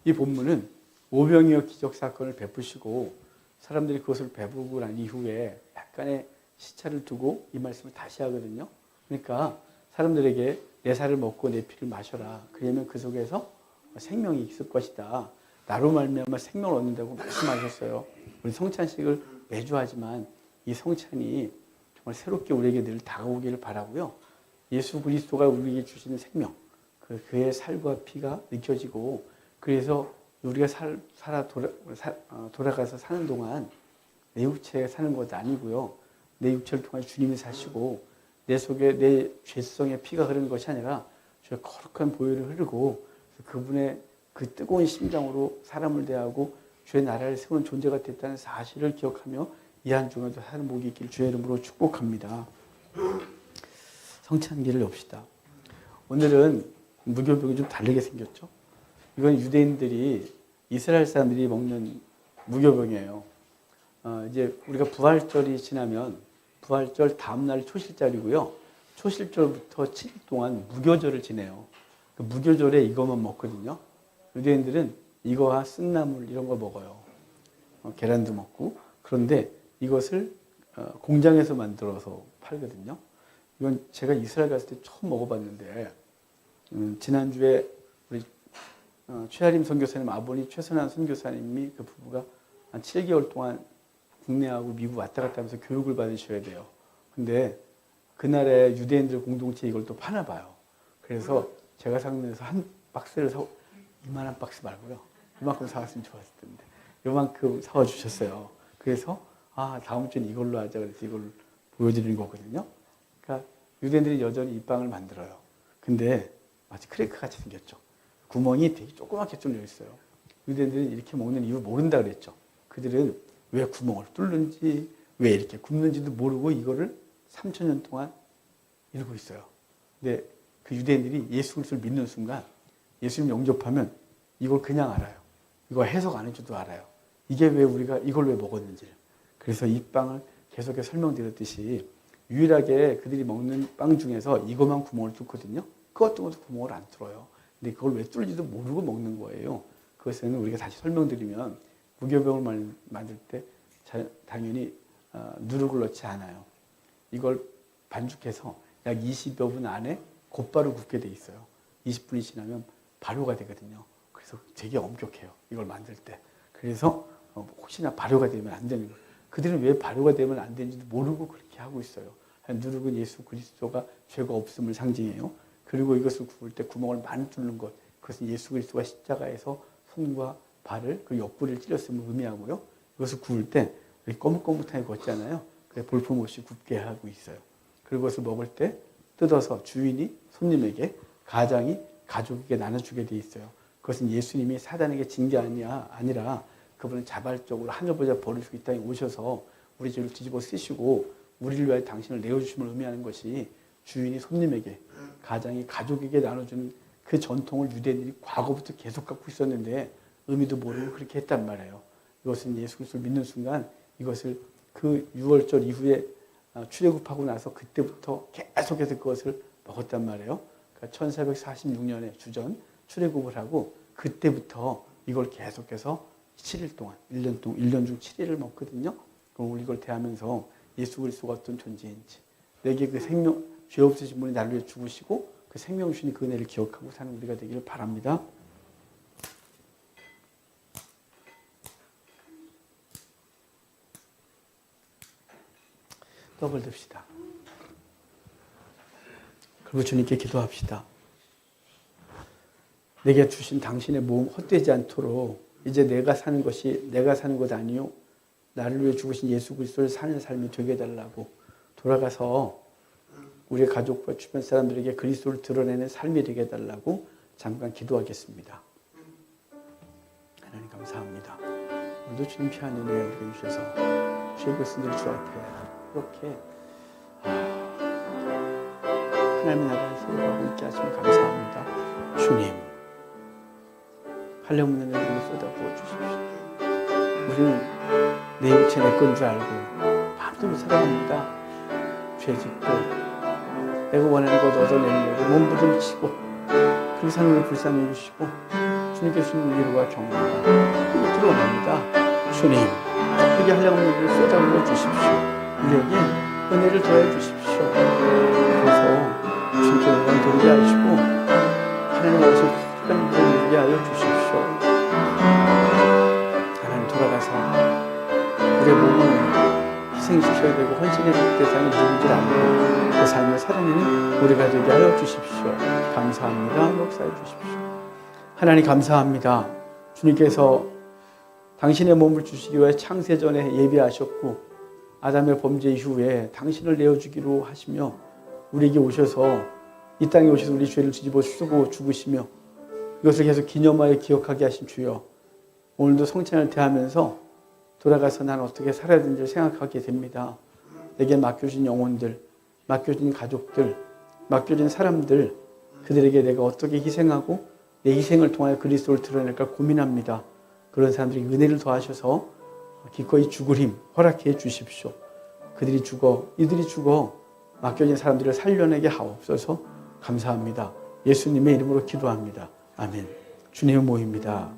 A: 이 본문은 오병이어 기적 사건을 베푸시고 사람들이 그것을 배부르고 난 이후에 약간의 시차를 두고 이 말씀을 다시 하거든요. 그러니까 사람들에게 내 살을 먹고 내 피를 마셔라. 그러면 그 속에서 생명이 있을 것이다. 나로 말미암아 생명을 얻는다고 말씀하셨어요. 우리 성찬식을 매주 하지만 이 성찬이 정말 새롭게 우리에게 늘 다가오기를 바라고요. 예수 그리스도가 우리에게 주시는 생명, 그의 살과 피가 느껴지고 그래서 우리가 돌아가서 사는 동안 내 육체에 사는 것도 아니고요. 내 육체를 통해 주님이 사시고 내 속에 내 죄성의 피가 흐르는 것이 아니라 주의 거룩한 보혈이 흐르고 그분의 그 뜨거운 심장으로 사람을 대하고 주의 나라를 세우는 존재가 됐다는 사실을 기억하며 이 한 주간도 사는 복이 있기를 주의 이름으로 축복합니다. 성찬기를 엽시다. 오늘은 무교병이 좀 다르게 생겼죠. 이건 유대인들이 이스라엘 사람들이 먹는 무교병이에요. 이제 우리가 부활절이 지나면 부활절 다음 날 초실절이고요. 초실절부터 7일 동안 무교절을 지내요. 그 무교절에 이것만 먹거든요. 유대인들은 이거와 쓴나물 이런 거 먹어요. 계란도 먹고. 그런데 이것을 공장에서 만들어서 팔거든요. 이건 제가 이스라엘 갔을 때 처음 먹어봤는데 지난주에 우리 최하림 선교사님 아버님 최선한 선교사님이 그 부부가 한 7개월 동안 국내하고 미국 왔다 갔다 하면서 교육을 받으셔야 돼요. 근데 그날에 유대인들 공동체에 이걸 또 파나 봐요. 그래서 제가 상면에서 한 박스를 이만한 박스 말고요. 이만큼 사왔으면 좋았을 텐데 이만큼 사와 주셨어요. 그래서 다음 주엔 이걸로 하자 그래서 이걸 보여드리는 거거든요. 그러니까 유대인들이 여전히 이 빵을 만들어요. 근데 마치 크래커 같이 생겼죠. 구멍이 되게 조그맣게 뚫려 있어요. 유대인들은 이렇게 먹는 이유 모른다 그랬죠. 그들은 왜 구멍을 뚫는지 왜 이렇게 굽는지도 모르고 이거를 3,000년 동안 이러고 있어요. 근데 그 유대인들이 예수 그리스도를 믿는 순간 예수님 영접하면 이걸 그냥 알아요. 이거 해석 안 해줘도 알아요. 이게 왜 우리가 이걸 왜 먹었는지. 그래서 이 빵을 계속해서 설명드렸듯이 유일하게 그들이 먹는 빵 중에서 이것만 구멍을 뚫거든요. 그 어떤 것도 구멍을 안 뚫어요. 근데 그걸 왜 뚫는지도 모르고 먹는 거예요. 그것은 우리가 다시 설명드리면 무교병을 만들 때 당연히 누룩을 넣지 않아요. 이걸 반죽해서 약 20여 분 안에 곧바로 굽게 돼 있어요. 20분이 지나면 발효가 되거든요. 그래서 되게 엄격해요. 이걸 만들 때. 그래서 혹시나 발효가 되면 안 되는 거예요. 그들은 왜 발효가 되면 안 되는지도 모르고 그렇게 하고 있어요. 누룩은 예수 그리스도가 죄가 없음을 상징해요. 그리고 이것을 구울 때 구멍을 많이 뚫는 것. 그것은 예수 그리스도가 십자가에서 손과 발을 그 옆구리를 찔렸음을 의미하고요. 이것을 구울 때 꼬뭇꼬뭇하게 걷잖아요. 그래 볼품없이 굽게 하고 있어요. 그리고 그것을 먹을 때 뜯어서 주인이 손님에게 가장이 가족에게 나눠주게 돼 있어요. 그것은 예수님이 사단에게 진 게 아니라 그분은 자발적으로 하늘보다 버리시고 이 땅에 오셔서 우리 죄를 뒤집어 쓰시고 우리를 위하여 당신을 내어주심을 의미하는 것이 주인이 손님에게 가장이 가족에게 나눠주는 그 전통을 유대인들이 과거부터 계속 갖고 있었는데 의미도 모르고 그렇게 했단 말이에요. 이것은 예수 그리스도를 믿는 순간 이것을 그 6월절 이후에 출애굽하고 나서 그때부터 계속해서 그것을 먹었단 말이에요. 그러니까 1446년에 주전 출애굽을 하고 그때부터 이걸 계속해서 7일 동안 1년 중 7일을 먹거든요. 그럼 우리 이걸 대하면서 예수 그리스도가 어떤 존재인지 내게 그 생명 죄 없으신 분이 나를 위해 죽으시고 그 생명 주신 그 은혜를 기억하고 사는 우리가 되기를 바랍니다. 떡을 듭시다. 그리고 주님께 기도합시다. 내게 주신 당신의 몸 헛되지 않도록 이제 내가 사는 것이 내가 사는 것 아니요 나를 위해 죽으신 예수 그리스도를 사는 삶이 되게 해달라고 돌아가서 우리 가족과 주변 사람들에게 그리스도를 드러내는 삶이 되게 해달라고 잠깐 기도하겠습니다. 하나님 감사합니다. 오늘도 주님 피한 은혜 우리에게 주셔서 주의 백성들 주 앞에 이렇게 하나님의 나라를 세우고 있게 하시면 감사합니다. 주님 한량없는 은혜를 쏟아부어 주십시오. 우리는 내 육체 내 건 줄 알고 마음대로 살아갑니다. 죄짓고 내가 원하는 것 얻어내려고 몸부림치고 그렇게 사는 우리를 불쌍히 해주시고 주님께서 주는 위로와 격려가 들어옵니다. 주님, 그렇게 한량없는 은혜를 쏟아부어 주십시오. 우리에게 은혜를 더해 주십시오. 그래서 주님께 영광 돌리게 하시고 하나님 앞에서 특별한 은혜를 누리게 하여 주십시오. 하나님, 돌아가서 우리의 몸을 희생시켜야 되고 헌신의 대상이 누군지 알고 그 삶을 살아내는 우리가 되게 하여 주십시오. 감사합니다. 역사해 주십시오. 하나님 감사합니다. 주님께서 당신의 몸을 주시기 위해 창세전에 예비하셨고 아담의 범죄 이후에 당신을 내어주기로 하시며 우리에게 오셔서 이 땅에 오셔서 우리 죄를 뒤집어 쓰고 죽으시며 이것을 계속 기념하여 기억하게 하신 주여, 오늘도 성찬을 대하면서 돌아가서 난 어떻게 살아야 되는지 생각하게 됩니다. 내게 맡겨진 영혼들, 맡겨진 가족들, 맡겨진 사람들, 그들에게 내가 어떻게 희생하고 내 희생을 통하여 그리스도를 드러낼까 고민합니다. 그런 사람들이 은혜를 더하셔서 기꺼이 죽을 힘 허락해 주십시오. 그들이 죽어, 이들이 죽어 맡겨진 사람들을 살려내게 하옵소서. 감사합니다. 예수님의 이름으로 기도합니다. 아멘. 주님의 모입니다.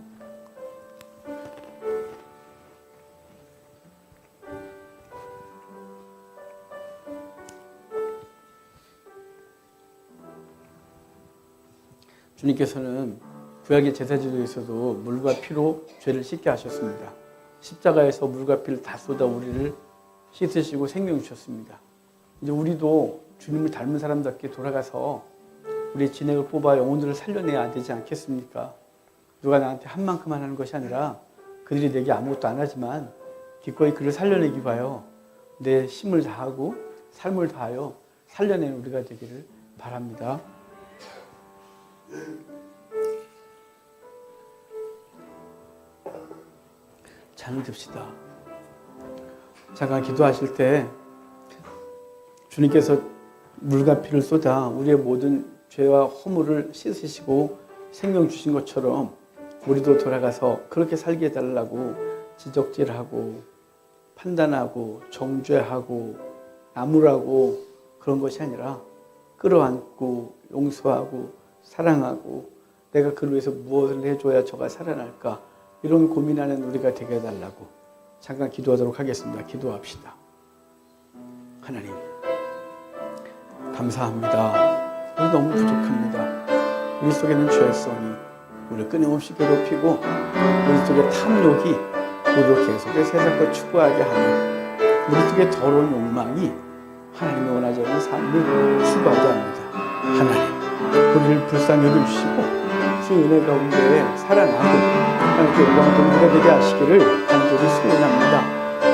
A: 주님께서는 구약의 제사지도에서도 물과 피로 죄를 씻게 하셨습니다. 십자가에서 물과 피를 다 쏟아 우리를 씻으시고 생명 주셨습니다. 이제 우리도 주님을 닮은 사람답게 돌아가서 우리의 진액을 뽑아 영혼들을 살려내야 되지 않겠습니까? 누가 나한테 한 만큼만 하는 것이 아니라 그들이 내게 아무것도 안 하지만 기꺼이 그를 살려내기 위하여 내 힘을 다하고 삶을 다하여 살려내는 우리가 되기를 바랍니다. 잠을 듭시다. 잠깐 기도하실 때 주님께서 물과 피를 쏟아 우리의 모든 죄와 허물을 씻으시고 생명 주신 것처럼 우리도 돌아가서 그렇게 살게 해달라고 지적질하고 판단하고 정죄하고 나무라고 그런 것이 아니라 끌어안고 용서하고 사랑하고 내가 그를 위해서 무엇을 해줘야 저가 살아날까, 이런 고민하는 우리가 되게 해달라고 잠깐 기도하도록 하겠습니다. 기도합시다. 하나님 감사합니다. 우리 너무 부족합니다. 우리 속에는 죄성이 우리를 끊임없이 괴롭히고 우리 속에 탐욕이 우리를 계속해서 세상과 추구하게 하는 우리 속에 더러운 욕망이 하나님의 원하지 않는 삶을 추구하게 합니다. 하나님, 우리를 불쌍히 여겨주시고 주의 은혜 가운데 살아나고 하나님께 영광 돌리게 되게 하시기를 간절히 소원합니다.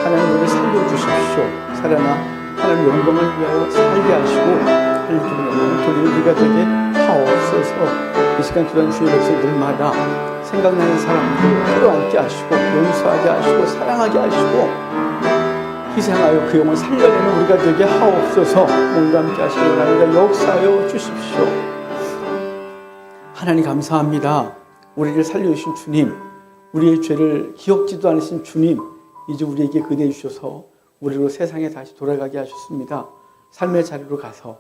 A: 하나님, 우리를 살려주십시오. 살아나 하나님 영광을 위하여 살게 하시고 하나님께 영광을 돌리는 우리가 되게 하옵소서. 이 시간 기도하는 주의 백성들마다 생각나는 사람들 끌어안게 하시고 용서하게 하시고 사랑하게 하시고 희생하여 그 영혼을 살려내는 우리가 되게 하옵소서. 몸과 함께 하시기 바랍니다. 역사하여 주십시오. 하나님 감사합니다. 우리를 살려주신 주님, 우리의 죄를 기억지도 않으신 주님, 이제 우리에게 은혜 주셔서 우리로 세상에 다시 돌아가게 하셨습니다. 삶의 자리로 가서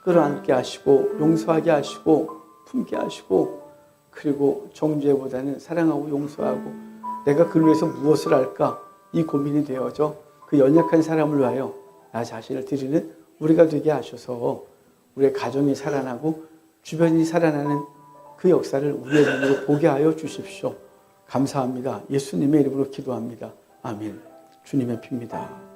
A: 끌어안게 하시고 용서하게 하시고 품게 하시고, 그리고 정죄보다는 사랑하고 용서하고 내가 그를 위해서 무엇을 할까, 이 고민이 되어져 그 연약한 사람을 위하여 나 자신을 드리는 우리가 되게 하셔서 우리의 가정이 살아나고 주변이 살아나는 그 역사를 우리의 눈으로 보게 하여 주십시오. 감사합니다. 예수님의 이름으로 기도합니다. 아멘. 주님의 피입니다.